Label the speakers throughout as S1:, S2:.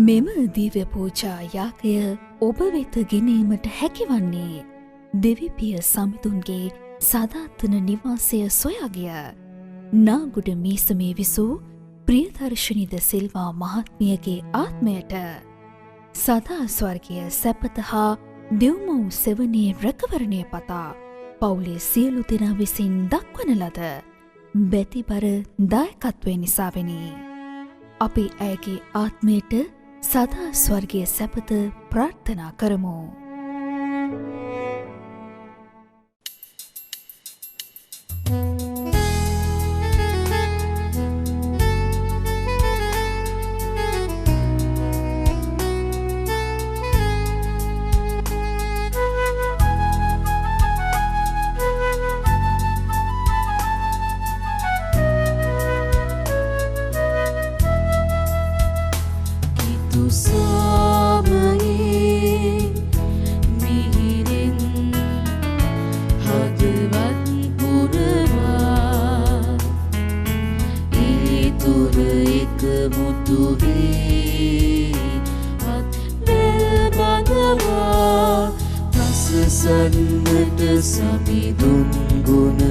S1: මෙම දිව්‍ය පූජා යාගය ඔබ වෙත ගෙනීමට හැකිවන්නේ දෙවිපිය සමිඳුන්ගේ සදාතන නිවාසය සොයාගිය නාගුඩ මීසමේ විසූ ප්‍රියදර්ශනී ද සිල්වා මහත්මියගේ ආත්මයට සදා ස්වර්ගීය සැපත හා දෙව්මව් සෙවණේ රැකවරණය පතා පවුලේ සියලු දෙනා විසින් දක්වන ලද බැතිබර දායකත්වය නිසාවෙනි. අපි ඇයගේ ආත්මයට සදා ස්වර්ගීය සැපත ප්‍රාර්ථනා කරමු.
S2: සන්නට සමිඳුන් ගුණ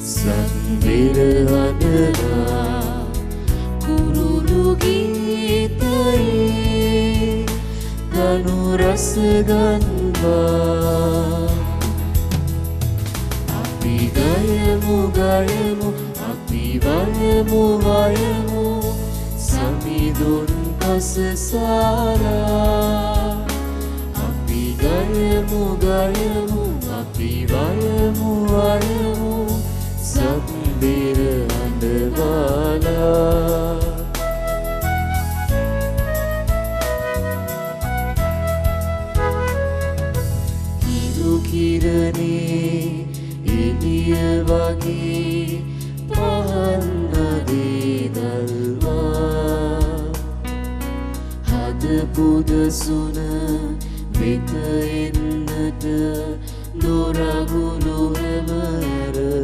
S2: සම්බිර හදලා කුරුළු ගීතයේ දනු රස ගන්වා අපි ගයමු ගයමු අපි වයමු වයමු සමිඳුන් පස සාරා ගයමු ගයමු අපි වයමු වයමු සම්බිර හඬවාලා හිරු කිරණේ එළිය වගේ පහන් නදී දල්වා හදපු දසුන වෙත එන්නට දොරගුළු හැමරලා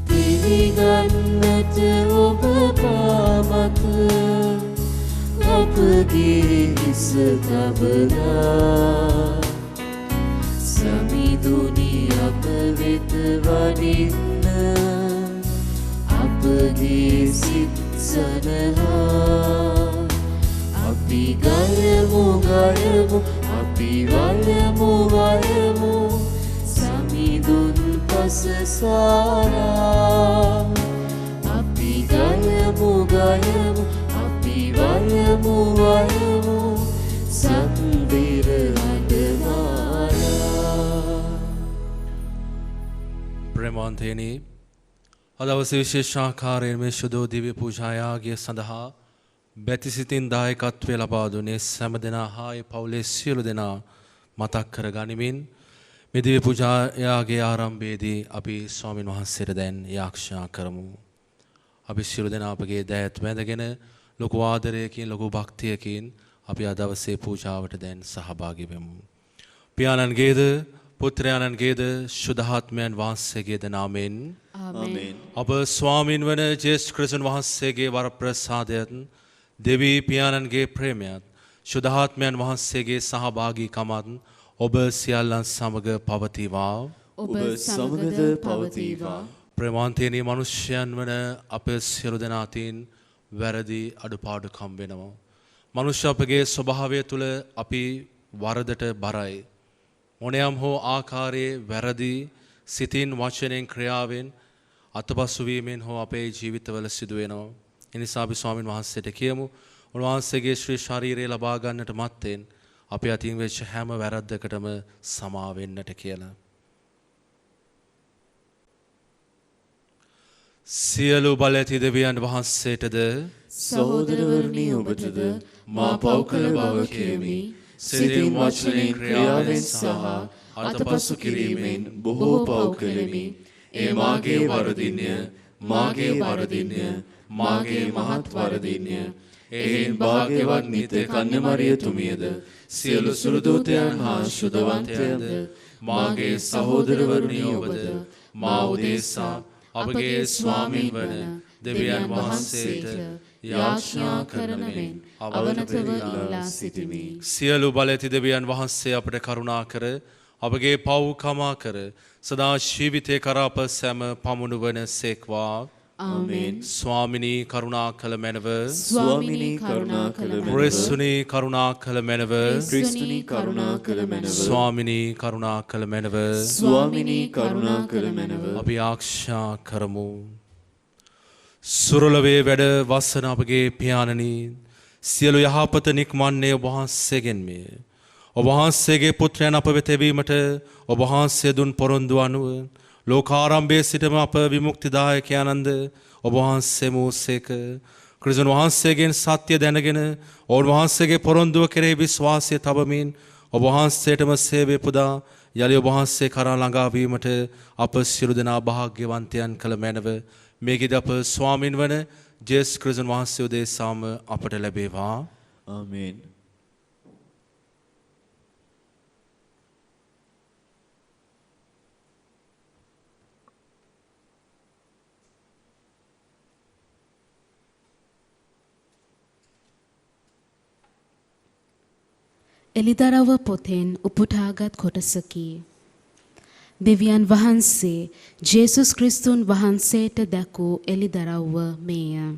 S2: පිළිගන්නට ඔබ පාමත අපගේ හිස තබලා සමිඳුනි අප වෙත වඩින්න අපගේ සිත් සනහා අපි ගයමු ගයමු අපි වයමු වයමු සමිඳුන් පස සාරා අපි ගයමු ගයමු අපි වයමු වයමු සම්බිර හඬවාලා.
S3: ප්‍රේමවන්තයනි, අද දවසේ විශේෂාකාරයෙන් මේ ශුද්ධ දිව්‍ය පූජා යාගය සඳහා බැතිසිතින් දායකත්වය ලබා දුන්නේ සෑම දෙනා හා ඒ පවුලේ සියලු දෙනා මතක් කර ගනිමින් මේ දිව්‍ය පූජා යාගයේ ආරම්භයේදී අපි ස්වාමින් වහන්සේට දැන් යාක්ෂා කරමු. අපි සියලු දෙනා අපගේ දෑත් වැඳගෙන ලොකු ආදරයකින් ලොකු භක්තියකින් අපි අද දවසේ පූජාවට දැන් සහභාගී වෙමු. පියාණන්ගේද පුත්‍රයාණන්ගේද ශුද්ධාත්මයන් වහන්සේගේද නාමයෙන් ආමේන්. අප ස්වාමින් වන ජේසුස් ක්‍රිස්තුන් වහන්සේගේ වරප්‍රසාදයත් දෙවී පියාණන්ගේ ප්‍රේමයත් ශුද්ධාත්මයන් වහන්සේගේ සහභාගීකමත් ඔබ සියල්ලන් සමග පවතිවා.
S2: ඔබ සමගද පවතිවා.
S3: ප්‍රේමාන්තයනි, මනුෂ්‍යයන් වන අප සියලු දෙනා අතින් වැරදි අඩුපාඩුකම් වෙනවා. මනුෂ්‍ය අපගේ ස්වභාවය තුළ අපි වරදට බරයි. මොනෑම් හෝ ආකාරයේ වැරදි සිතින් වචනෙන් ක්‍රියාවෙන් අතපසු වීමෙන් හෝ අපේ ජීවිතවල සිදු වෙනවා. ඒ නිසා අපි ස්වාමින් වහන්සේට කියමු උන්වහන්සේගේ ශ්‍රී ශරීරය ලබා ගන්නට මත්තෙන් අපි අතින් වෙච්ච හැම වැරද්දකටම සමා වෙන්නට කියලා. සියලු බල ඇති දෙවියන් වහන්සේටද
S2: සහෝදරවරුනි ඔබටද මා පව් කළ බව කියමි. සිතින් වචනෙන් ක්‍රියාවෙන් සහ අතපසු කිරීමෙන් බොහෝ පව් කළෙමි. ඒ මාගේ වරදින්ය, මාගේ වරදින්ය, මාගේ මහත් වරදින්ය. එයින් භාග්‍යවත් නිත්‍ය කන්‍යමරියතුමියද සියලු සුළුදූතයන් හා ශුද්ධවන්තයන්ද මාගේ සහෝදරවරුනි ඔබද මා උදෙසා අපගේ ස්වාමීන් වන දෙවියන් වහන්සේට යාඥා කරන මෙන් අවනතව ඉල්ලා සිටිමි.
S3: සියලු බල ඇති දෙවියන් වහන්සේ අපට කරුණා කර අපගේ පව් කමා කර සදා ජීවිතේ කරා අප සැම පමුණුවන සේක්වා.
S2: ආමේන්.
S3: ස්වාමිනී කරුණා කළ මැනව,
S2: ස්වාමිනී කරුණා කළ මැනව,
S3: ක්‍රිස්තුනී කරුණා කළ මැනව,
S2: ක්‍රිස්තුනී කරුණා කළ මැනව,
S3: ස්වාමිනී කරුණා කළ මැනව,
S2: ස්වාමිනී කරුණා කළ මැනව.
S3: අපි ආක්ෂා කරමු. සුරලවේ වැඩ වසන අපගේ පියාණනි, සියලු යහපත නික්මන්නේ ඔබ වහන්සේගෙන්මය. ඔබ වහන්සේගේ පුත්‍රයන් අප වෙත එවීමට ඔබ වහන්සේ දුන් පොරොන්දු අනුව ලෝකාරම්භයේ සිටම අප විමුක්තිදායකයන්න්ද ඔබ වහන්සේ මෝසේක ක්‍රිස්තුන් වහන්සේගෙන් සත්‍ය දැනගෙන ඔබ වහන්සේගේ පොරොන්දුව කෙරෙහි විශ්වාසය තබමින් ඔබ වහන්සේටම සේවය පුදා යලි ඔබ වහන්සේ කරා ළඟා වීමට අප සියලු දෙනා වාසනාවන්තයන් කළ මැනව. මේකද අප ස්වාමින් වන ජේසුස් ක්‍රිස්තුන් වහන්සේ උදෙසාම අපට ලැබේවා.
S2: ආමේන්.
S4: එලිදරව්ව පොතෙන් උපුටාගත් කොටසකි. දෙවියන් වහන්සේ ජේසුස් ක්‍රිස්තුන් වහන්සේට දැකූ එලිදරව්ව මේය.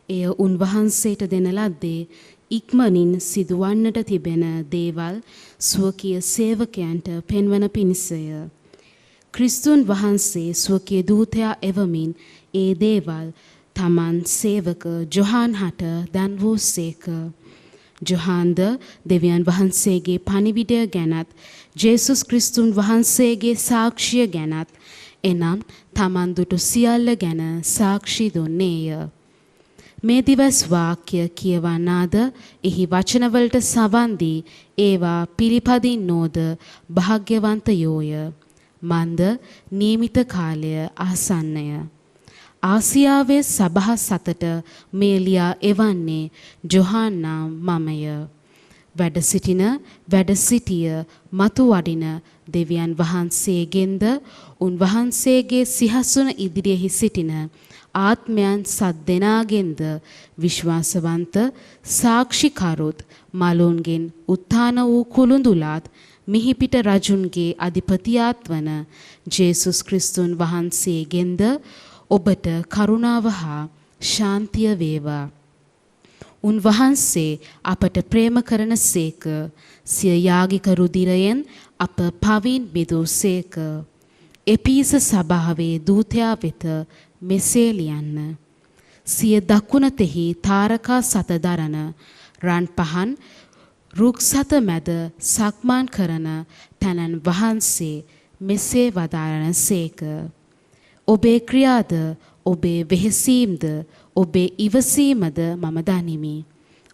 S4: එය උන්වහන්සේට දෙන ලද්දේ ඉක්මනින් සිදුවන්නට තිබෙන දේවල් ස්වකීය සේවකයන්ට පෙන්වන පිණිසය. ක්‍රිස්තුන් වහන්සේ ස්වකීය දූතයා එවමින් ඒ දේවල් තමන් සේවක ජොහාන් හට දන් වූසේක. ජොහාන්ද දෙවියන් වහන්සේගේ පණිවිඩය ගැනත් ජේසුස් ක්‍රිස්තුන් වහන්සේගේ සාක්ෂිය ගැනත් එනම් තමන් දුටු සියල්ල ගැන සාක්ෂි දුන්නේය. මේ දිවස් වාක්‍ය කියවන්නාද එහි වචනවලට සවන් දී ඒවා පිළිපදින්නෝද භාග්‍යවන්තයෝය. මන්ද නියමිත කාලය ආසන්නය. ආසියාවේ සභා සතට මේ ලියා එවන්නේ ජොහාන් නම් මමය. වැඩ සිටිය මතු වඩින දෙවියන් වහන්සේගෙන්ද උන්වහන්සේගේ සිහසුන ඉදිරියෙහි සිටින ආත්මයන් සද්දෙනාගෙන්ද විශ්වාසවන්ත සාක්ෂිකරුත් මලුන්ගෙන් උත්ථාන වූ කුළුඳුලාත් මිහිපිට රජුන්ගේ අධිපතියාත් වන ජේසුස් ක්‍රිස්තුන් වහන්සේගෙන්ද ඔබට කරුණාව හා ශාන්තිය වේවා. උන්වහන්සේ අපට ප්‍රේම කරන සේක සිය යාගික රුධිරයෙන් අප පවින් බිදූසේක. එපීස සභාවේ දූතයා වෙත මෙසේ ලියන්න. සිය දකුණතෙහි තාරකා සත දරන රන් පහන් රුක් සත මැද සක්මන් කරන තැනන් වහන්සේ මෙසේ වදාරන සේක. ඔබේ ක්‍රියාද ඔබේ වෙහෙසීම්ද ඔබේ ඉවසීමද මම දනිමි.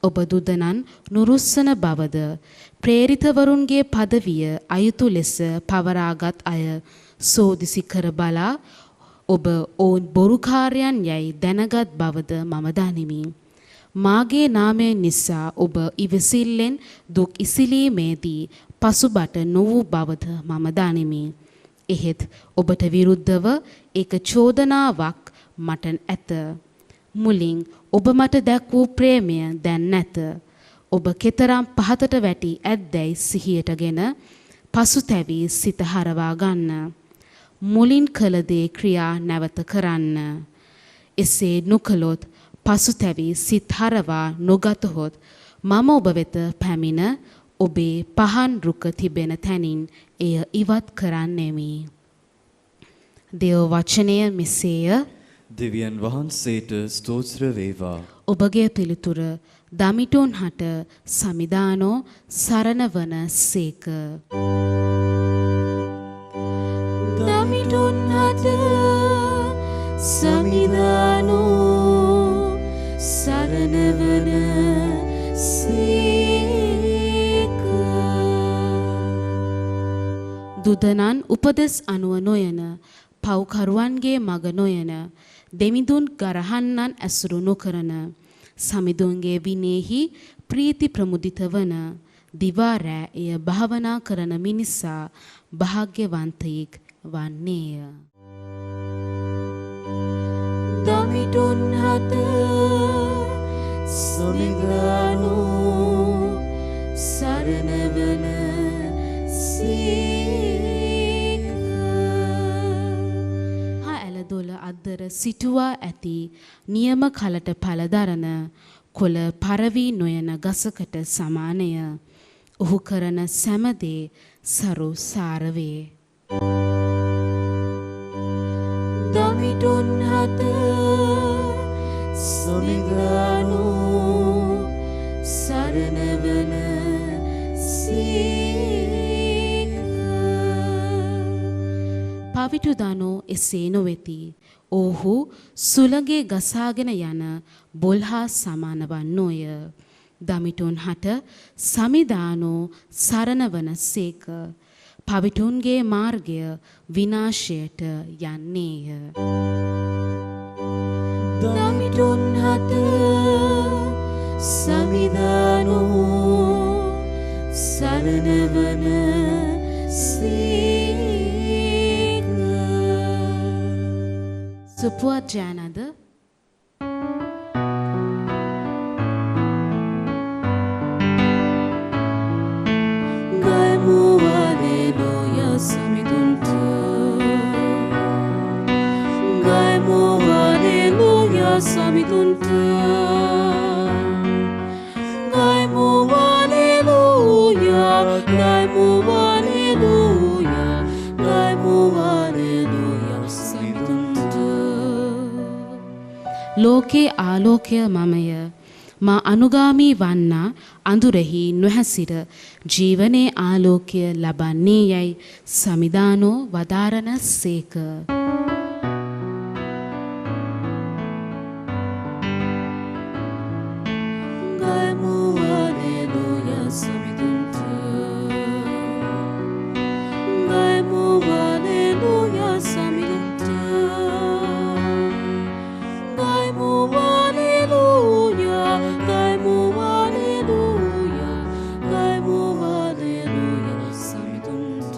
S4: ඔබ දුදනන් නුරුස්සන බවද ප්‍රේරිතවරුන්ගේ පදවිය අයුතු ලෙස පවරාගත් අය සෝදිසි කර බලා ඔබ ඔවුන් බොරුකාරයන් යැයි දැනගත් බවද මම දනිමි. මාගේ නාමය නිසා ඔබ ඉවසිල්ලෙන් දුක් ඉසිලීමේදී පසුබට නොවූ බවද මම දනිමි. එහෙත් ඔබට විරුද්ධව එක චෝදනාවක් මට ඇත. මුලින් ඔබ මට දැක් වූ ප්‍රේමය දැන් නැත. ඔබ කෙතරම් පහතට වැටි ඇද්දැයි සිහියටගෙන පසුතැවී සිත හරවා ගන්න. මුලින් කළ දේ ක්‍රියා නැවත කරන්න. එසේ නොකළොත් පසුතැවී සිත් හරවා නොගතහොත් මම ඔබ වෙත පැමිණ ඔබේ පහන් රුක තිබෙන තැනින් එය ඉවත් කරන්නෙමි. දේව වචනය මෙසේය.
S2: දෙවියන් වහන්සේට ස්තෝත්‍ර වේවා.
S4: ඔබගේ පිළිතුර දමිටුන් හට සමිදානෝ සරණ වන සේක. දමිටුන් හට සමිදානෝ සරණ වන සේක. දුදනන් උපදෙස් අනුව නොයන පව්කරුවන්ගේ මග නොයන දෙමිඳුන් ගරහන්නන් ඇසුරු නොකරන සමිඳුන්ගේ විනයෙහි ප්‍රීති ප්‍රමුදිත වන දිවා රෑ එය භාවනා කරන මිනිසා භාග්‍යවන්තයෙක් වන්නේය. දමිටුන් හට සමිදානෝ සරණ වන සේක. දොල අද්දර සිටුවා ඇති නියම කලට පලදරන කොළ පරවී නොයන ගසකට සමානය. ඔහු කරන සැමදේ සරු සාරවේ. දමිටුන් හට සමිදානෝ සරණ වන සේක. පවිටු දනෝ එසේ නොවෙති. ඔහු සුළගේ ගසාගෙන යන බොල් හා සමාන වන්නෝය. දමිටුන් හට සමිදානෝ සරණ වන සේක. පවිටුන්ගේ මාර්ගය විනාශයට යන්නේය. දමිටුන් හට සමිදානෝ සරණ වන සේක. සුපුවත් ජානද ගයමු හලෙලූයා සමිඳුන්ට. ගයමු හලෙලූයා සමිඳුන්ට. ගයමු හලෙලූයා. ගයමු හලෙලූයා. ගයමු හලෙලූයා සමිඳුන්ට. ලෝකේ ආලෝකය මමය. මා අනුගාමී වන්නා අඳුරෙහි නොහැසිර ජීවනයේ ආලෝකය ලබන්නේ යයි සමිදානෝ වදාරන සේක. ගයමු හලෙලූයා සමිඳුන්ට. ගයමු හලෙලූයා සමිඳුන්ට. ගයමු හලෙලූයා. ගයමු හලෙලූයා. ගයමු හලෙලූයා සමිඳුන්ට.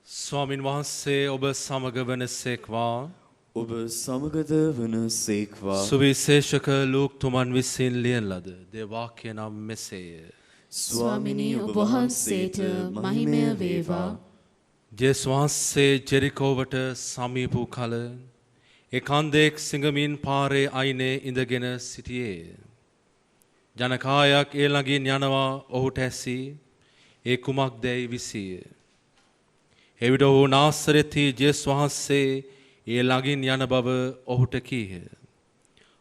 S3: ස්වාමින් වහන්සේ ඔබ සමග වනසේක්වා.
S2: ඔබ සමගද වනසේක්වා.
S3: සුවිශේෂක ලූක්තුමන් විසින් ලියන ලද දේවාක්‍ය නම් මෙසේය.
S4: ස්වාමිනී ඔබ වහන්සේට මහිමය වේවා.
S3: ජේසුස් වහන්සේ ජෙරිකෝවට සමීප වූ කල ඒ කන්දෙක් සිඟමින් පාරේ අයිනේ ඉඳගෙන සිටියේය. ජනකායක් ඒ ළඟින් යනවා ඔහුට ඇසී ඒ කුමක්දැයි විසිය. එවිට ඔහු නාසරෙති ජේසුස් වහන්සේ ඒ ළඟින් යන බව ඔහුට කීහ.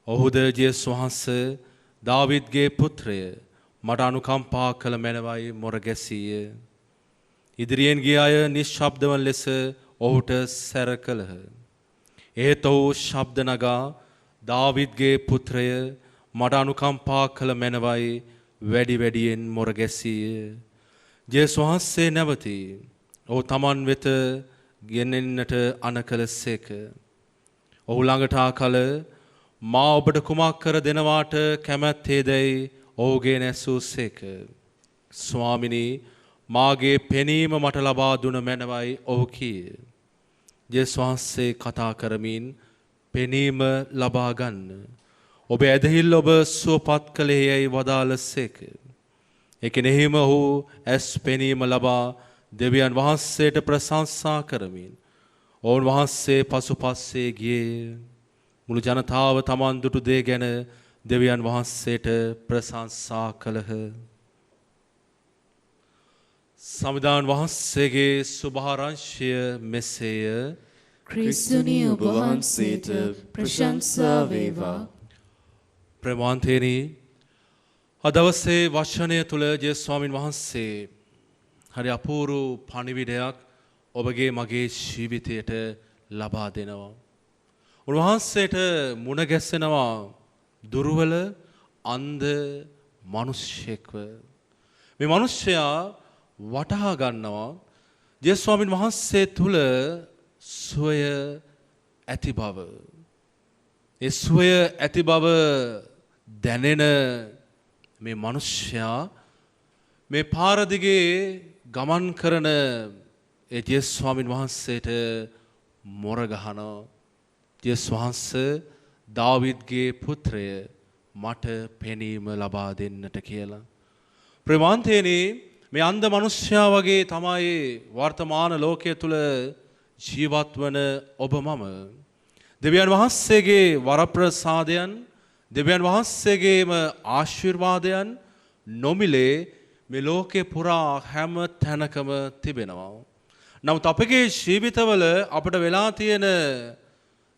S3: ඔහුද ජේසුස් වහන්සේ දාවිද්ගේ පුත්‍රය මට අනුකම්පා කළ මැනවයි මොර ගැසීය. ඉදිරියෙන් ගිය අය නිශ්ශබ්දවන් ලෙස ඔහුට සැර කළහ. එහෙත් ඔහු ශබ්ද නගා දාවිද්ගේ පුත්‍රය මට අනුකම්පා කළ මැනවයි වැඩි වැඩියෙන් මොර ගැසීය. ජේසුස් වහන්සේ නැවති ඔහු තමන් වෙත ගෙනෙන්නට අන කළසේක. ඔහු ළඟට ආ කල මා ඔබට කුමක් කර දෙනවාට කැමැත්තේදැයි ඔහුගේ නැසූසේක. ස්වාමිනී මාගේ පෙනීම මට ලබා දුන මැනවයි ඔහු කීය. ජේසුස් වහන්සේ කතා කරමින් පෙනීම ලබා ගන්න. ඔබ ඇදහිල්ල ඔබ සුවපත් කළේ යයි වදාළසේක. එකෙනෙහිම ඔහු ඇස් පෙනීම ලබා දෙවියන් වහන්සේට ප්‍රශංසා කරමින් ඔවුන් වහන්සේ පසුපස්සේ ගියේ. මුළු ජනතාව තමන් දුටු දේ ගැන දෙවියන් වහන්සේට ප්‍රශංසා කළහ. සමිදාන් වහන්සේගේ සුභාරංශය මෙසේය.
S4: ක්‍රිස්තුනි ඔබ වහන්සේට ප්‍රශංසා වේවා.
S3: ප්‍රමාන්තේනි අදවසේ වචනය තුළ ජේ ස්වාමින් වහන්සේ හරි අපූරු පණිවිඩයක් ඔබගේ මගේ ජීවිතයට ලබා දෙනවා. උන්වහන්සේට මුණ ගැස්සෙනවා දුර්වල අන්ධ මිනිසෙක්ව. මේ මිනිසයා වටහා ගන්නවා ජේ ස්වාමින් වහන්සේ තුල සුවය ඇති බව. ඒ සුවය ඇති බව දැනෙන මේ මිනිසයා මේ පාර දිගේ ගමන් කරන ඒ ජේසුස් ස්වාමින් වහන්සේට මොර ගහනවා. ජේසුස් වහන්සේ දාවිද්ගේ පුත්‍රය මට පෙනීම ලබා දෙන්නට කියලා. ප්‍රමාන්තේනි මේ අන්ධ මිනිසයා වගේ තමයි වර්තමාන ලෝකයේ තුල ජීවත් වන ඔබ මම. දෙවියන් වහන්සේගේ වරප්‍රසාදයන් දෙවියන් වහන්සේගේම ආශිර්වාදයන් නොමිලේ මේ ලෝකේ පුරා හැම තැනකම තිබෙනවා. නමුත් අපගේ ජීවිතවල අපිට වෙලා තියෙන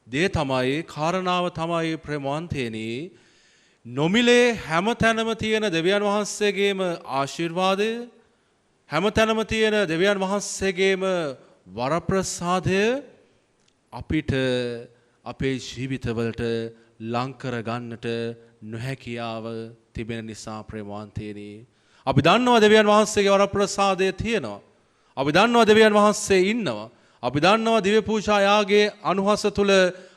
S3: දේ තමයි කාරණාව තමයි ප්‍රේමවන්තේනි නොමිලේ හැම තැනම තියෙන දෙවියන් වහන්සේගේම ආශිර්වාදය හැම තැනම තියෙන දෙවියන් වහන්සේගේම වරප්‍රසාදය අපිට අපේ ජීවිතවලට ලං කර ගන්නට නොහැකියාව තිබෙන නිසා ප්‍රේමවන්තේනි අපි දන්නවා දෙවියන් වහන්සේගේ වරප්‍රසාදය තියෙනවා. අපි දන්නවා දෙවියන් වහන්සේ ඉන්නවා. අපි දන්නවා දිව්‍ය පූජා යාගයේ අනුහස තුල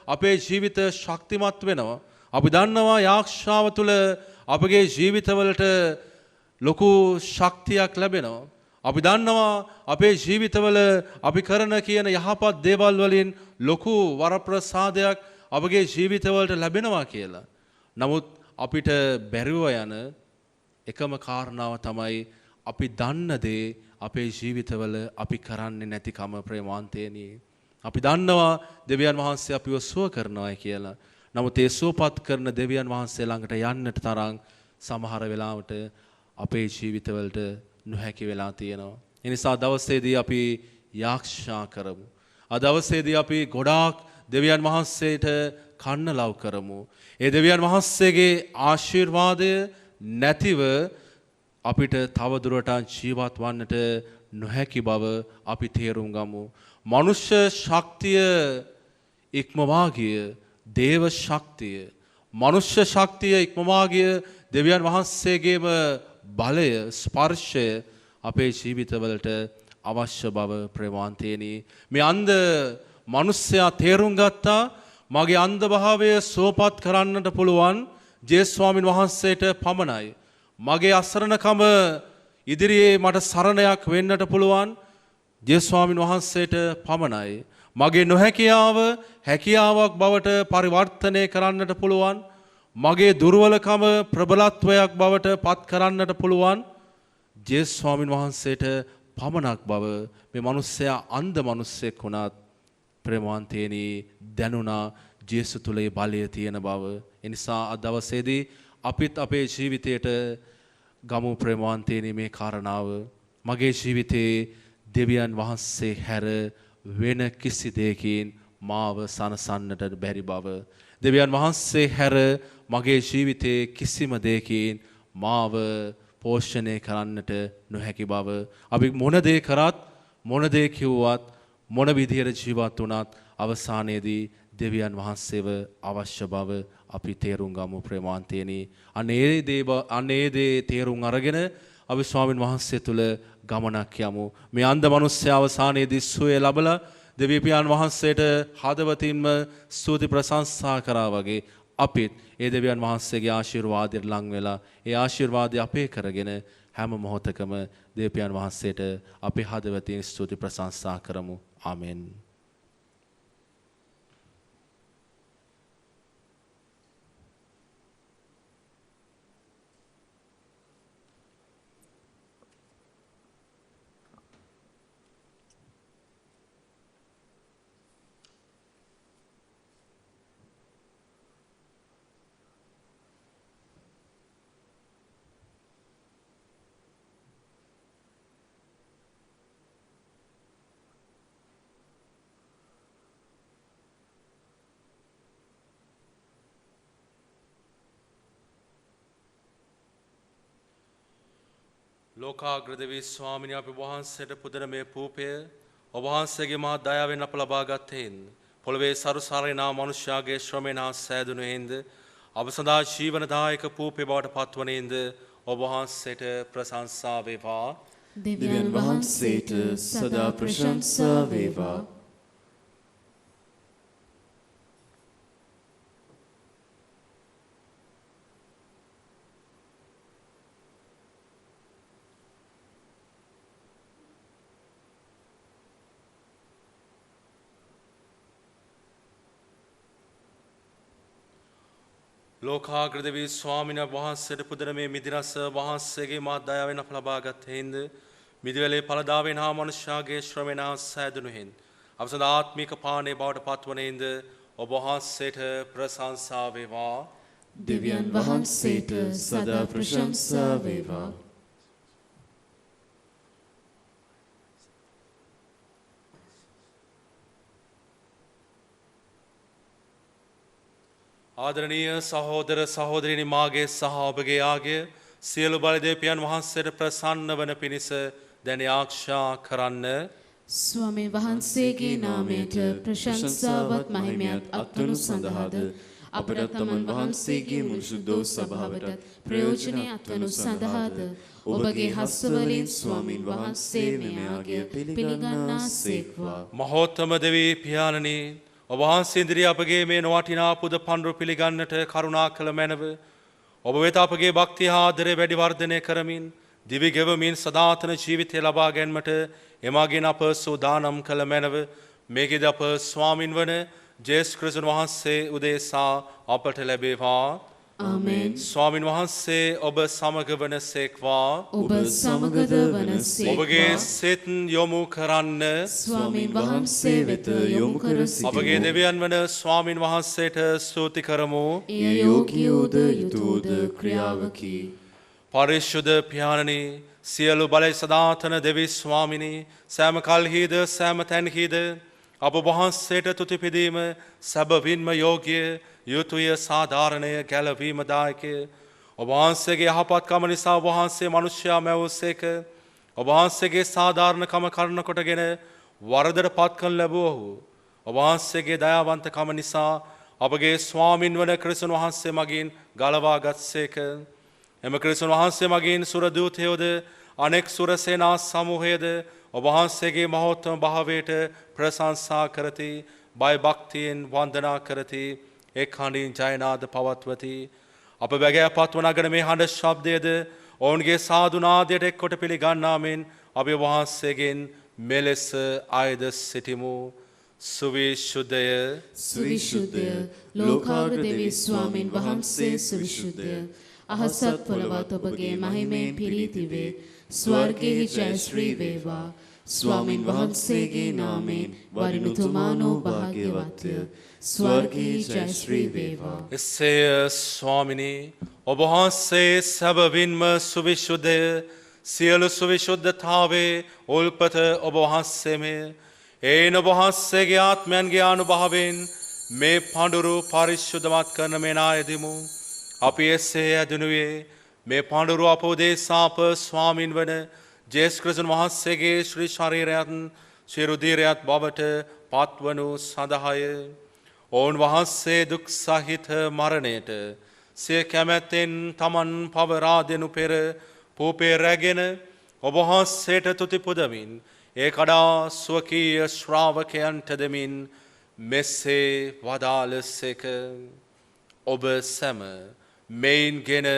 S3: අපේ ජීවිත ශක්තිමත් වෙනවා. අපි දන්නවා යාක්ෂාව තුල අපගේ ජීවිතවලට ලොකු ශක්තියක් ලැබෙනවා. අපි දන්නවා අපේ ජීවිතවල අපි කරන කියන යහපත් දේවල් වලින් ලොකු වරප්‍රසාදයක් අපගේ ජීවිතවලට ලැබෙනවා කියලා. නමුත් අපිට බැරිව යන එකම කාරණාව තමයි අපි දන්න දේ අපේ ජීවිතවල අපි කරන්නේ නැතිකම ප්‍රේමවන්තේනි. අපි දන්නවා දෙවියන් වහන්සේ අපිව සුව කරනවායි කියලා. නමුත් ඒ සුවපත් කරන දෙවියන් වහන්සේ ළඟට යන්නට තරම් සමහර වෙලාවට අපේ ජීවිතවලට නොහැකි වෙලා තියෙනවා. ඒ නිසා දවසේදී අපි යාක්ෂා කරමු. අද දවසේදී අපි ගොඩාක් දෙවියන් වහන්සේට කන්න ලව් කරමු. ඒ දෙවියන් වහන්සේගේ ආශිර්වාදය නැතිව අපිට තව දුරටත් ජීවත් වන්නට නොහැකි බව අපි තේරුම් ගමු. මනුෂ්‍ය ශක්තිය ඉක්මවා ගිය දේව ශක්තිය, මනුෂ්‍ය ශක්තිය ඉක්මවා ගිය දෙවියන් වහන්සේගේම බලය, ස්පර්ශය අපේ ජීවිතවලට අවශ්‍ය බව ප්‍රේමවන්තේනි. මේ අන්ධ මිනිසයා තේරුම් ගත්තා මගේ අන්ධ භාවය සුවපත් කරන්නට පුළුවන් ජේසුස් ස්වාමින් වහන්සේට පමණයි. මගේ අසරණකම ඉදිරියේ මට සරණයක් වෙන්නට පුළුවන් ජේසුස් ස්වාමින් වහන්සේට පමණයි. මගේ නොහැකියාව හැකියාවක් බවට පරිවර්තනය කරන්නට පුළුවන්. මගේ දුර්වලකම ප්‍රබලත්වයක් බවට පත් කරන්නට පුළුවන් ජේසුස් ස්වාමින් වහන්සේට පමණක් බව මේ මිනිස්සයා අන්ධ මිනිස්සෙක් වුණත් ප්‍රේමවන්තේනි දැනුණා ජේසුස් තුලේ බලය තියෙන බව. ඒ නිසා අද දවසේදී අපිත් අපේ ජීවිතයට ගමු ප්‍රේමවන්තේනි මේ කාරණාව. මගේ ජීවිතේ දෙවියන් වහන්සේ හැර වෙන කිසි දෙයකින් මාව සනසන්නට බැරි බව. දෙවියන් වහන්සේ හැර මගේ ජීවිතේ කිසිම දෙයකින් මාව පෝෂණය කරන්නට නොහැකි බව. අපි මොන දේ කරත් මොන දේ කිව්වත් මොන විදියට ජීවත් වුණත් අවසානයේදී දෙවියන් වහන්සේව අවශ්‍ය බව අපි තේරුම් ගමු ප්‍රේමවන්තයනි. අනේ දේ තේරුම් අරගෙන අපි ස්වාමින් වහන්සේ තුල ගමනක් යමු. මේ අන්ධ මිනිස්සයා අවසානයේදී සුවය ලැබලා දෙවියන් වහන්සේට හදවතින්ම ස්තුති ප්‍රශංසා කරා වගේ අපිත් ඒ දෙවියන් වහන්සේගේ ආශිර්වාදයට ලං වෙලා ඒ ආශිර්වාදය අපේ කරගෙන හැම මොහොතකම දෙවියන් වහන්සේට අපේ හදවතින් ස්තුති ප්‍රශංසා කරමු. ආමෙන්. ලෝකාග්‍රදවී ස්වාමිනී අපි වහන්සේට පුදන මේ පූපය ඔබ වහන්සේගේ මහත් දයාවෙන් අප ලබාගත් හේයින් පොළවේ සරුසාරේනා මනුෂ්‍යයාගේ ශ්‍රමයෙන් හා සෑදුණු හේයින්ද අප සදා ජීවනදායක පූපය බවට පත්වනේින්ද ඔබ වහන්සේට ප්‍රශංසා වේවා.
S2: දෙවියන් වහන්සේට සදා ප්‍රශංසා වේවා.
S3: ලෝකාග්‍රදවී ස්වාමිනී වහන්සේට පුදන මේ මිදිරස වහන්සේගේ මහත් දයාවෙන් අප ලබාගත් හේයින්ද මිදිවැලේ ඵලදාවෙන් හා මනුෂ්‍යයාගේ ශ්‍රමයෙන් හා සෑදුණු හේයින් අප සදා ආත්මික පානය බවට පත්වනේින්ද ඔබ වහන්සේට ප්‍රශංසා වේවා.
S2: දෙවියන් වහන්සේට සදා ප්‍රශංසා වේවා.
S3: ආදරණීය සහෝදර සහෝදරිනි මාගේ සහ ඔබගේ ආගය සියලු බලදේපියන් වහන්සේට ප්‍රසන්න වන පිණිස දැන ආරක්ෂා කරන්න.
S4: ස්වාමීන් වහන්සේගේ නාමයට ප්‍රශංසාවත් මහිමයත් අත්වනු සඳහාද අපට තමන් වහන්සේගේ මුළු සුද්ධෝ සභාවට ප්‍රයෝජනය අත්වනු සඳහාද ඔබගේ හස්තවලින් ස්වාමීන් වහන්සේ මෙම ආගය පිළිගන්නා සේක්වා.
S3: මහෝත්තම දෙවී පියාණනි ඔබ වහන්සේ ඉදිරියේ අපගේ මේ නොවටිනා පුද පඬුරු පිළිගන්නට කරුණා කළ මැනව ඔබ වෙත අපගේ භක්තිය හා ආදරය වැඩි වර්ධනය කරමින් දිවි ගෙවමින් සදාතන ජීවිතය ලබා ගැනීමට එමගින් අප සූදානම් කළ මැනව මේකද අප ස්වාමින් වන ජේසුස් ක්‍රිස්තුස් වහන්සේ උදෙසා අපට ලැබේවා.
S4: ආමේන්.
S3: ස්වාමින් වහන්සේ ඔබ සමග වනසේක්වා.
S4: ඔබ සමගද වනසේක්වා.
S3: ඔබගේ සිත යොමු කරන්න
S4: ස්වාමීන් වහන්සේ වෙත යොමු කර සිටිමු.
S3: අපගේ දෙවියන් වන ස්වාමින් වහන්සේට ස්තුති කරමු.
S4: එය යෝග්‍යෝද යුතුයෝද ක්‍රියාවකි.
S3: පරිශුද්ධ පියාණනි සියලු බලය සදාතන දෙවි ස්වාමිනී සෑම කල්හිද සෑම තැන්හිද අප වහන්සේට තුති පිදීම සැබවින්ම යෝග්‍ය යුතුය සාධාරණය ගැලවීමදායකය. ඔබ වහන්සේගේ යහපත්කම නිසා වහන්සේ මනුෂ්‍යයා මැවුසේක. ඔබ වහන්සේගේ සාධාරණකම කරන කොටගෙන වරදට පත් කරන ලැබුවහු. ඔබ වහන්සේගේ දයාවන්තකම නිසා අපගේ ස්වාමින් වන ක්‍රිස්තුස් වහන්සේ මගින් ගලවා ගත්සේක. එම ක්‍රිස්තුස් වහන්සේ මගින් සුර දූතයෝද අනෙක් සුර සේනා සමූහයද ඔබ වහන්සේගේ මහෝත්තම භාවයට ප්‍රශංසා කරති. බය භක්තියෙන් වන්දනා කරති. එක් හඬින් ජයනාද පවත්වති. අප බැගෑපත් වනගන මේ හඬ ශබ්දයද ඔවුන්ගේ සාදුනාදයට එක් කොට පිළිගන්නාමෙන් අපි වහන්සේගෙන් මෙලෙස අයද සිටිමු. සුවිශුද්ධය
S4: සුවිශුද්ධය ලෝකාග්‍ර දෙවි ස්වාමීන් වහන්සේ සුවිශුද්ධය. අහසත් පොළවත් ඔබගේ මහිමයෙන් පිරී තිබේ. ස්වර්ගයේ ජයශ්‍රී වේවා. ස්වාමීන් වහන්සේගේ නාමයෙන් වරිණුතුමානෝ භාග්‍යවත්ය. ස්වර්ගයේ ජයශ්‍රී වේවා.
S3: එසේය ස්වාමිනී ඔබ වහන්සේ සැබවින්ම සුවිශුද්ධය. සියලු සුවිශුද්ධතාවේ උල්පත ඔබ වහන්සේමය. එයින් ඔබ වහන්සේගේ ආත්මයන්ගේ අනුභවයෙන් මේ පඬුරු පරිශුද්ධමත් කරන මේ නායදිමු. අපි එසේ ඇදනුවේ මේ පඬුරු අප උදෙසා අප ස්වාමින් වන ජේසුස් ක්‍රිස්තුස් වහන්සේගේ ශ්‍රී ශරීරයත් ශ්‍රී රුධිරයත් බවට පත්වනු සඳහාය. ඔවුන් වහන්සේ දුක් සහිත මරණයට සිය කැමැත්තෙන් තමන් පවරා දෙනු පෙර පූපේ රැගෙන ඔබ වහන්සේට තුති පුදමින් ඒ කඩා ස්වකීය ශ්‍රාවකයන්ට දෙමින් මෙසේ වදාළසේක. ඔබ සැම මෙයින් ගෙන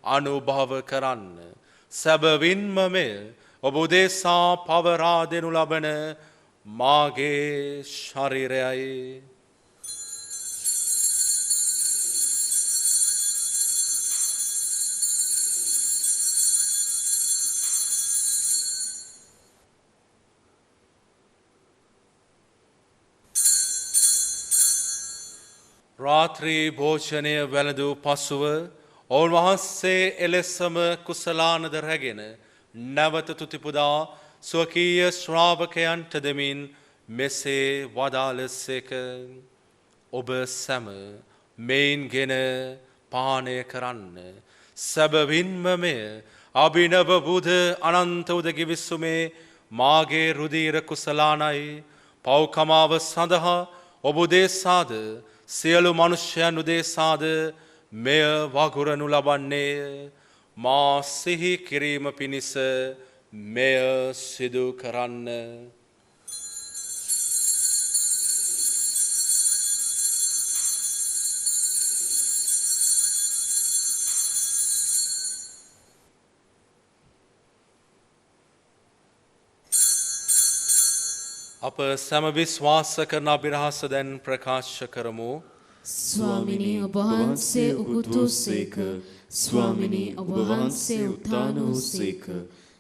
S3: අනුභව කරන්න. සැබවින්ම මෙය ඔබ උදෙසා පවරා දෙනු ලබන මාගේ ශරීරයයි. රාත්‍රී භෝජනය වැළඳූ පසුව ඔවුන් වහන්සේ එලෙසම කුසලානද රැගෙන නැවත තුතිපුදා ස්වකීය ශ්‍රාවකයන්ට දෙමින් මෙසේ වදාළසේක. ඔබ සැම මෙයින් ගෙන පානය කරන්න. සැබවින්ම මෙය අභිනව බුද අනන්ත උදගි විස්සුමේ මාගේ රුධීර කුසලානයි පව්කමාව සඳහා ඔබ උදෙසාද සියලු මනුෂ්‍යයන් උදෙසාද මෙය වගුරනු ලබන්නේය. මා සිහි කිරීම පිණිස මෙය සිදු කරන්න. අප සැම විශ්වාස කරන අභිරහස දැන් ප්‍රකාශ කරමු.
S4: ස්වාමිනී ඔබ වහන්සේ උගුතුසේක. ස්වාමිනී ඔබ වහන්සේ උත්ථාන වූසේක.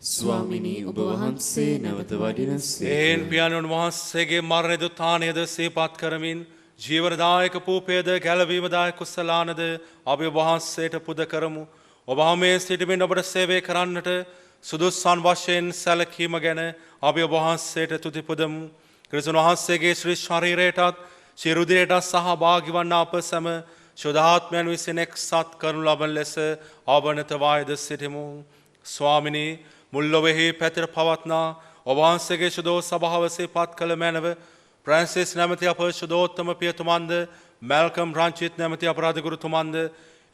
S4: ස්වාමිනී ඔබ වහන්සේ නැවත වඩිනසේක.
S3: එන් පියාණන් වහන්සේගේ මරණද උත්ථානයද සිහිපත් කරමින් ජීවනදායක පූපයද ගැලවීමදායක කුසලානද අපි ඔබ වහන්සේට පුද කරමු. ඔබ මේ සිටමින් ඔබට සේවය කරන්නට සුදුස්සන් වශයෙන් සැලකීම ගැන අපි ඔබ වහන්සේට තුති පුදමු. ක්‍රිස්තුන් වහන්සේගේ ශ්‍රී ශරීරයටත් ශ්‍රී රුධිරයටත් සහභාගී වන අප සැම ශුද්ධාත්මයන් විසින් එක්සත් කරනු ලබන ලෙස අවනත වායද සිටිමු. ස්වාමිනී මුල් ලොවෙහි පැතිර පවත්නා ඔබ වහන්සේගේ ශුද්ධෝ සභාව සිහිපත් කළ මැනව ප්‍රැන්සිස් නැමැති අප ශුද්ධෝත්තම පියතුමන්ද මැල්කම් රංචිත් නැමැති අපරාධ ගුරුතුමන්ද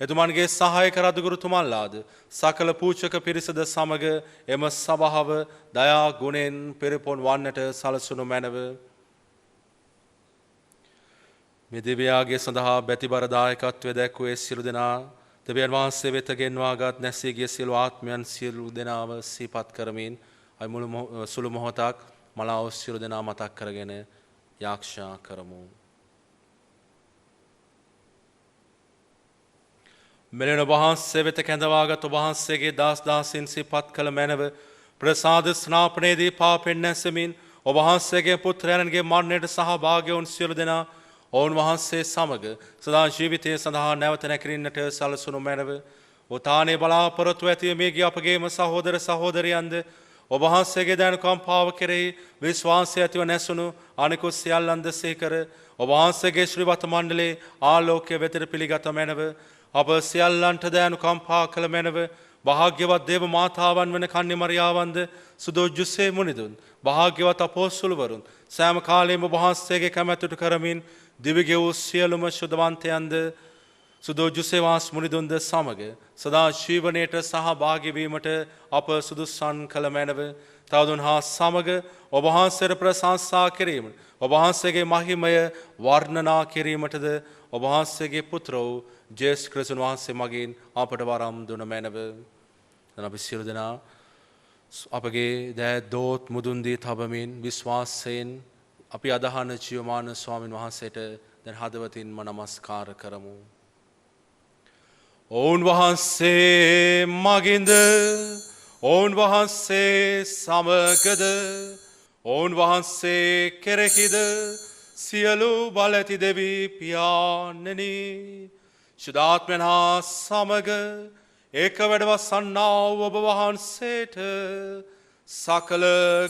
S3: එතුමන්ගේ සහායක රදගුරුතුමන්ලාද සකල පූජක පිරිසද සමග එම සභාව දයා ගුණෙන් පෙරපොන් වන්නට සලසුණු මැනව. මේ දිව්‍යාගය සඳහා බැතිබර දායකත්වය දැක්වූ සියලු දෙනා දෙවියන් වහන්සේ වෙත ගෙන්වාගත් නැසී ගිය සියලු ආත්මයන් සියලු දෙනාව සිහිපත් කරමින් අපි මුළු සුළු මොහොතක් මලාව සියලු දෙනා මතක් කරගෙන යාක්ෂා කරමු. මෙලෙන වහන්සේ වෙත කැඳවාගත් ඔබ වහන්සේගේ දාස් දාසීන් සිහිපත් කළ මැනව ප්‍රසාද ස්නාපනයේදී පාපෙන් නැසෙමින් ඔබ වහන්සේගේ පුත්‍රයන්ගේ මරණයට සහභාගී වුන් සියලු දෙනා ඔවුන් වහන්සේ සමග සදා ජීවිතය සඳහා නැවත නැගිටින්නට සලසුණු මැනව. උතානේ බලාපොරොත්තු ඇති මේ ගිය අපගේම සහෝදර සහෝදරියන්ද ඔබ වහන්සේගේ දයනුකම්පාව කෙරෙහි විශ්වාසය ඇතිව නැසුණු අනිකුත් සියල්ලන්ද සිහි කර ඔබ වහන්සේගේ ශ්‍රීවත මණ්ඩලයේ ආලෝකය වෙතට පිළිගත මැනව. අප සියල්ලන්ට දයනුකම්පා කළ මැනව. භාග්‍යවත් දේව මාතාවන් වන කන්‍ය මරියාවන්ද සුදෝ ජුසේ මුනිදුන් භාග්‍යවත් අපෝස්තුලවරුන් සෑම කාලෙම ඔබ වහන්සේගේ කැමැත්තට කරමින් දිවිගෙ වූ සියලුම ශුද්ධවන්තයන්ද සුදෝ ජුසේවාස් මුනිදුන්ද සමග සදා ජීවනයට සහභාගී වීමට අප සුදුසන් කළ මැනව. තවදුන් හා සමග ඔබ වහන්සේට ප්‍රශංසා කිරීම ඔබ වහන්සේගේ මහිමය වර්ණනා කිරීමටද ඔබ වහන්සේගේ පුත්‍ර වූ ජේසුස් ක්‍රිස්තුන් වහන්සේ මගින් අපට වරම් දුන මැනව. දැන් අපි සියලු දෙනා අපගේ දෑ දෝත් මුදුන් දී තබමින් විශ්වාසයෙන් අපි අදහන ජීවමාන ස්වාමින් වහන්සේට දැන් හදවතින්ම නමස්කාර කරමු. ඔවුන් වහන්සේ මගින්ද ඔවුන් වහන්සේ සමගද ඔවුන් වහන්සේ කෙරෙහිද සියලු බල ඇති දෙවි පියාණෙනි ශුද්ධාත්මයන් හා සමග ඒක වැඩවසන්නා වූ ඔබ වහන්සේට සකල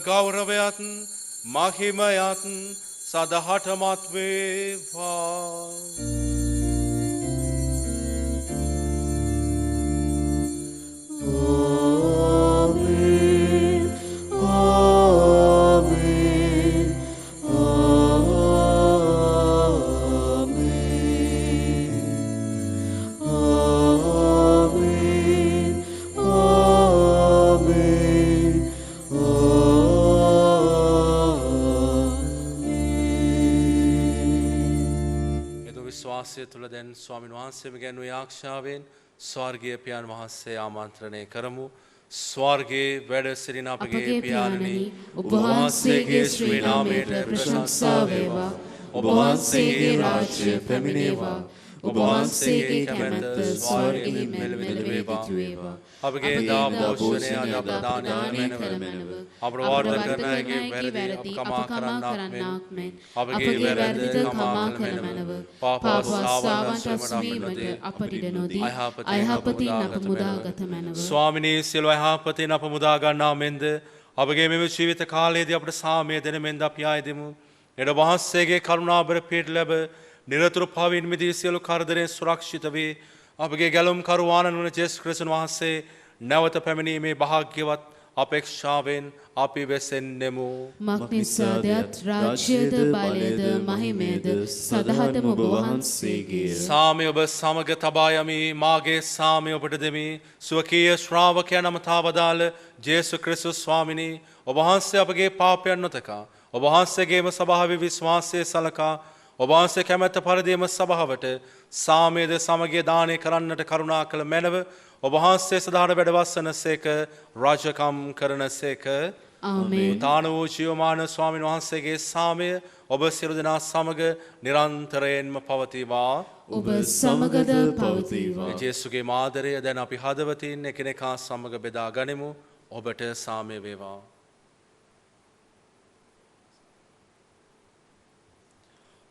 S3: ගෞරවයත් මහිමයත් සදහටමත් වේවා. විශ්වාසය තුළ දැන් ස්වාමීන් වහන්සේම ගැන්වූ ආරක්ෂාවෙන් ස්වර්ගීය පියාණන් වහන්සේ ආමන්ත්‍රණය කරමු. ස්වර්ගයේ වැඩ සිටින අපගේ පියාණනි
S4: ඔබ වහන්සේගේ ශ්‍රී නාමයට ප්‍රශංසා වේවා. ඔබ වහන්සේගේ රාජ්‍ය පැමිණේවා. ඔබ වහන්සේගේ කැමැත්ත ස්වර්ගයේ මෙලෙස වේවා.
S3: අපගේ දාපෝෂණය අදාදානය කරමැනව. අප්‍රවාද කරනගේ වැරදි කමා කරන්නාක් මෙන් අපගේ වැරදි කමා කරමැනව. පාපස්සාවන්ට අස්වීමට අපට ඉඩ නොදී අයහපතින් අප මුදාගත මැනව. ස්වාමිනී සියලු අයහපතින් අප මුදා ගන්නා මෙන්ද අපගේ මෙම ජීවිත කාලයේදී අපට සාමය දෙන මෙන්ද අපි ආයදෙමු. එඩ වහන්සේගේ කරුණාබර පිට ලැබ නිරතුරු පවින් මිදී සියලු කරදරෙන් සුරක්ෂිත වේ. අපගේ ගැලුම් කරුවාණන් වන ජේසුස් ක්‍රිස්තුන් වහන්සේ නැවත පැමිණීමේ භාග්‍යවත් අපේක්ෂාවෙන් අපි වෙසෙන්නෙමු.
S4: මක්නිසාදයත් රාජ්‍යද බලයද මහිමයද සදහටම ඔබ වහන්සේගේ.
S3: සාමය ඔබ සමග තබා යමි මාගේ සාමය ඔබට දෙමි. ස්වකීය ශ්‍රාවකයන් නමතා වදාළ ජේසු ක්‍රිස්තුස් ස්වාමිනී ඔබ වහන්සේ අපගේ පාපයන් නොතකා ඔබ වහන්සේගේම ස්වභාවී විශ්වාසය සලකා ඔබ වහන්සේ කැමැත්ත පරිදිම සභාවට සාමයේද සමගිය දානය කරන්නට කරුණා කළ මැනව ඔබ වහන්සේ සදාට වැඩවස්සනසේක රාජකම් කරනසේක.
S4: ආමේන්.
S3: තාන වූ ජීවමාන ස්වාමීන් වහන්සේගේ සාමය ඔබ සියලු දෙනා සමග නිරන්තරයෙන්ම පවතිවා.
S4: ඔබ සමගද පවතිවා.
S3: ජේසුගේ මාදරය දැන් අපි හදවතින් එකිනෙකා සමග බෙදා ගනිමු. ඔබට සාමය වේවා.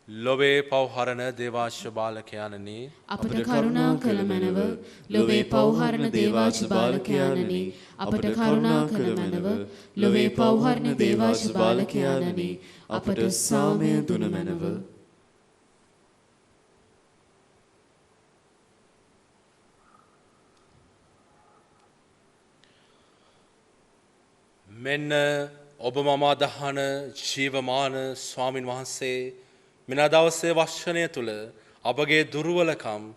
S3: ලොවේ පවහරණ දේවාශ්‍ය බාලකයාණනි
S4: අපට කරුණා කළ මැනව. ලොවේ පවහරණ දේවාශ්‍ය බාලකයාණනි අපට කරුණා කළ මැනව. ලොවේ පවහරණ දේවාශ්‍ය බාලකයාණනි අපට සාමය දුන මැනව.
S3: මෙන්න ඔබ මම අදහන ජීවමාන ස්වාමින් වහන්සේ මෙන දවසේ වර්ෂණය තුළ අපගේ දුර්වලකම්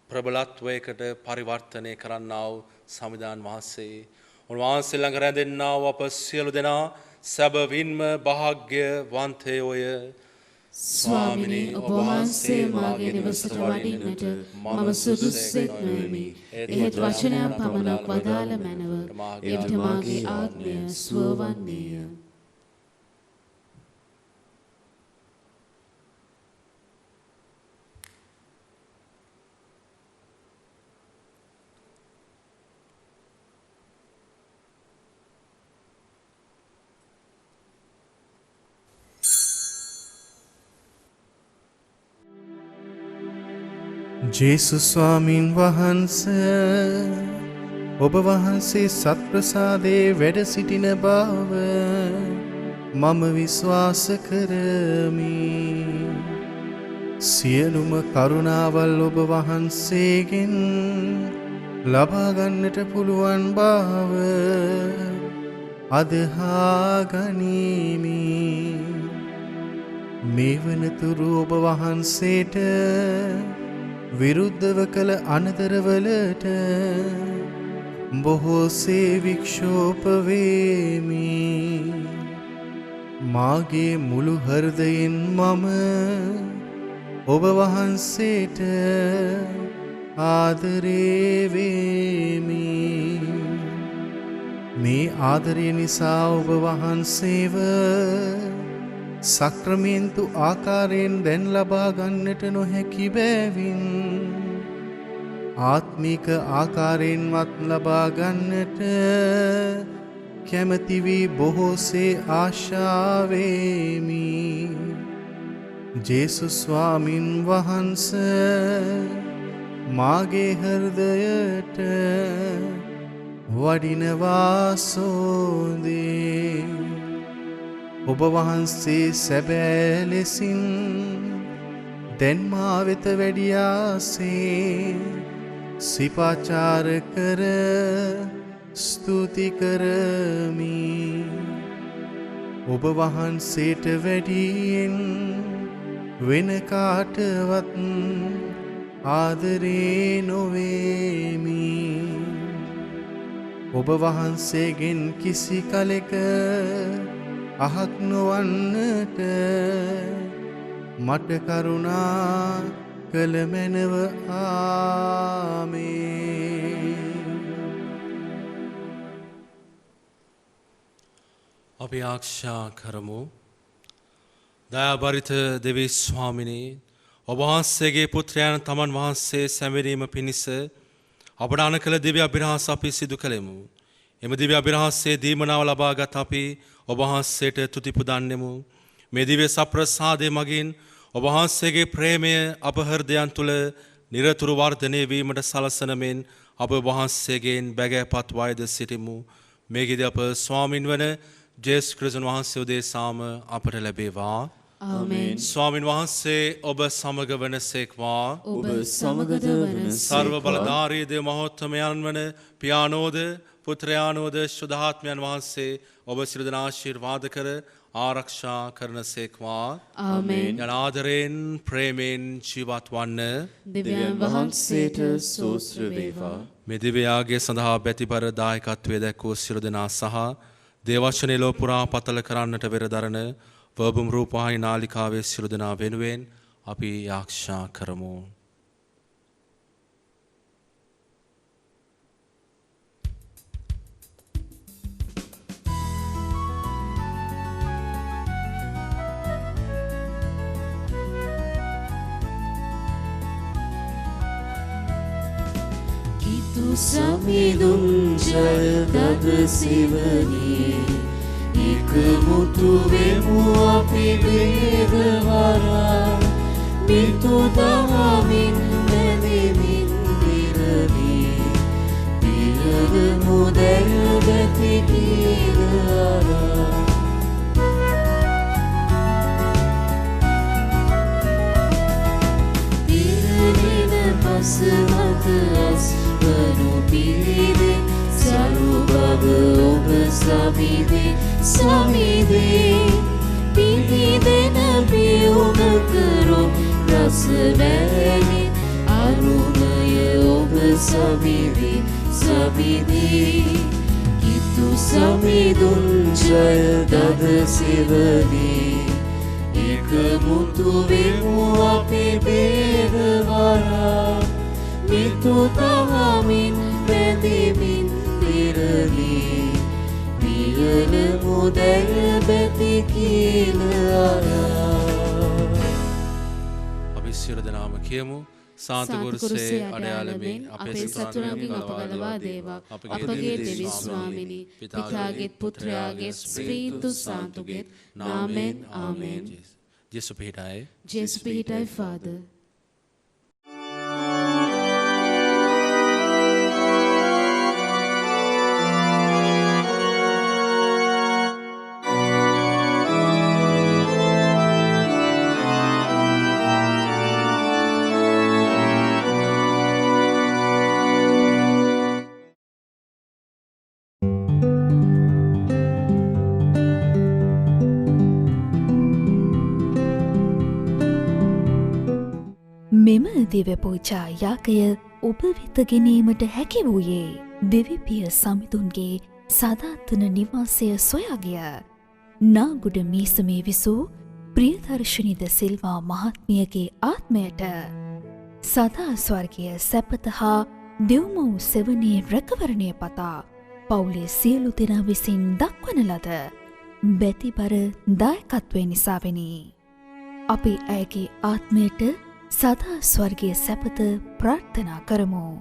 S3: ප්‍රබලත්වයකට පරිවර්තනය කරන්නා වූ සමිදාන් වහන්සේ උන්වහන්සේ ළඟ රැඳෙන්නා වූ අප සියලු දෙනා සැබවින්ම භාග්‍යවන්තයෝය.
S4: ස්වාමිනී ඔබ වහන්සේ මාගේ නිවසට වඩින්නට මම සුදුස්සෙක් නොවෙමි. එහෙත් වචනයක් පමණක් වදාළ මැනව. එවිට මාගේ ආත්මය ස්වවන්නේය.
S5: ජේසුස් ස්වාමින් වහන්සේ ඔබ වහන්සේ සත්ප්‍රසාදයේ වැඩ සිටින බව මම විශ්වාස කරමි. සියලුම කරුණාවල් ඔබ වහන්සේගෙන් ලබා ගන්නට පුළුවන් බව අදහා ගනිමි. මේ වනතුරු ඔබ වහන්සේට විරුද්ධව කළ අනතරවලට බොහෝසේ වික්ෂෝප වේමි. මාගේ මුළු හෘදයෙන් මම ඔබ වහන්සේට ආදරේ වේමි. මේ ආදරය නිසා ඔබ වහන්සේව සක්‍රමේන්තු ආකාරයෙන් දැන් ලබා ගන්නට නොහැකි බැවින් ආත්මික ආකාරයෙන්වත් ලබා ගන්නට කැමැති වී බොහෝසේ ආශාවෙමි. ජේසුස් ස්වාමින් වහන්සේ මාගේ හෘදයට වඩිනවා සෝදේ. ඔබ වහන්සේ සැබෑ ලෙසින් දැන් මා වෙත වැඩියාසේ සිපාචාර කර ස්තුති කරමි. ඔබ වහන්සේට වැඩියෙන් වෙන කාටවත් ආදරේ නොවේමි. ඔබ වහන්සේගෙන් කිසි කලෙක අහක් නොවන්නට මට කරුණා කළ මැනව. ආමේන්.
S3: අපි ආරක්ෂා කරමු. දයාබරිත දෙවී ස්වාමිනී ඔබ වහන්සේගේ පුත්‍රයන් තමන් වහන්සේ සැමරීම පිණිස අපට අන කළ දිව්‍ය අභිරහස අපි සිදු කළෙමු. එම දිව්‍ය අභිරහසේ දීමනාව ලබාගත් අපි ඔබ වහන්සේට තුති පුදන්නෙමු. මේ දිව්‍ය සප්‍රසාදය මගින් ඔබ වහන්සේගේ ප්‍රේමය අප හෘදයන් තුළ නිරතුරු වර්ධනය වීමට සලසන මෙන් අප වහන්සේගෙන් බැගෑපත් වයද සිටිමු. මේකෙද අප ස්වාමින් වන ජේසුස් ක්‍රිස්තුස් වහන්සේ උදෙසාම අපට ලැබේවා.
S4: ආමෙන්.
S3: ස්වාමින් වහන්සේ ඔබ සමග වනසේක්වා.
S4: ඔබ
S2: සමගද වන
S3: සර්ව බලධාරී දේව මහෝත්තමයන් වන පියානෝද පුත්‍රයානෝද ශුද්ධාත්මයන් වහන්සේ ඔබ සියලු දෙනා ආශිර්වාද කර ආරක්ෂා කරන සේක්වා.
S4: ආමෙන්.
S3: යන ආදරයෙන් ප්‍රේමයෙන් ජීවත් වන්න.
S2: දෙවියන් වහන්සේට සෝස්ත්‍ර වේවා.
S3: මේ දිව්‍යයාගේ සඳහා බැතිබර දායකත්වයේ දැක්වූ සියලු දෙනා සහ දේවශනේ ලෝ පුරා පතල කරන්නට වෙරදරන වර්බුම් රූපවාහිනී නාලිකාවේ සියලු දෙනා වෙනුවෙන් අපි යාක්ෂා කරමු.
S2: සමිඳුන් ජය දද සිවනේ එකමුතු වෙමු අපි වේදවරා මිතු දහමින් මෙදිමින් දිරනේ පිරවමු දැය බැති කීරාරා පිරෙන පසමත අස් වනු පිළිදෙ සරු බව ඔබ සමිදේ පිළිදෙන පියුම කරු රස වැනි අරුණය ඔබ සමිදේ කිතු සමිඳුන් ජය දද සිවනේ එකමුතු වෙමු අපි බේදවරා මිතු තහමින් බැඳිමින් දිරනේ පියලමු දැය බැති කීලරා.
S3: අපි සියලු දෙනාම කියමු. සාන්ත කුරුසේ අඩයාලමින් අපේ සතුරන්ගෙන් අප ගලවා දේවා. අපගේ දෙවි ස්වාමිනී පිතාගේත් පුත්‍රයාගේත් ස්පීතු සාන්තුගේත් නාමෙන් ආමෙන්. ජේසු පිහිටයි.
S4: ජේසු පිහිටයි ෆාදර්.
S1: මෙම දිව්‍ය පූජා යාගය ඔබ වෙත ගැනීමට හැකි වූයේ දෙවිපිය සමිඳුන්ගේ සදාතන නිවාසය සොයාගිය නාගුඩ මීසමේ විසූ ප්‍රියදර්ශනී ද සිල්වා මහත්මියගේ ආත්මයට සදා ස්වර්ගීය සැපත හා දෙව්මව් සෙවණේ රැකවරණය පතා පවුලේ සියලු දෙනා විසින් දක්වන ලද බැතිබර දායකත්වය නිසාවෙනි. අපි ඇයගේ ආත්මයට සදා ස්වර්ගීය සැපත ප්‍රාර්ථනා කරමු.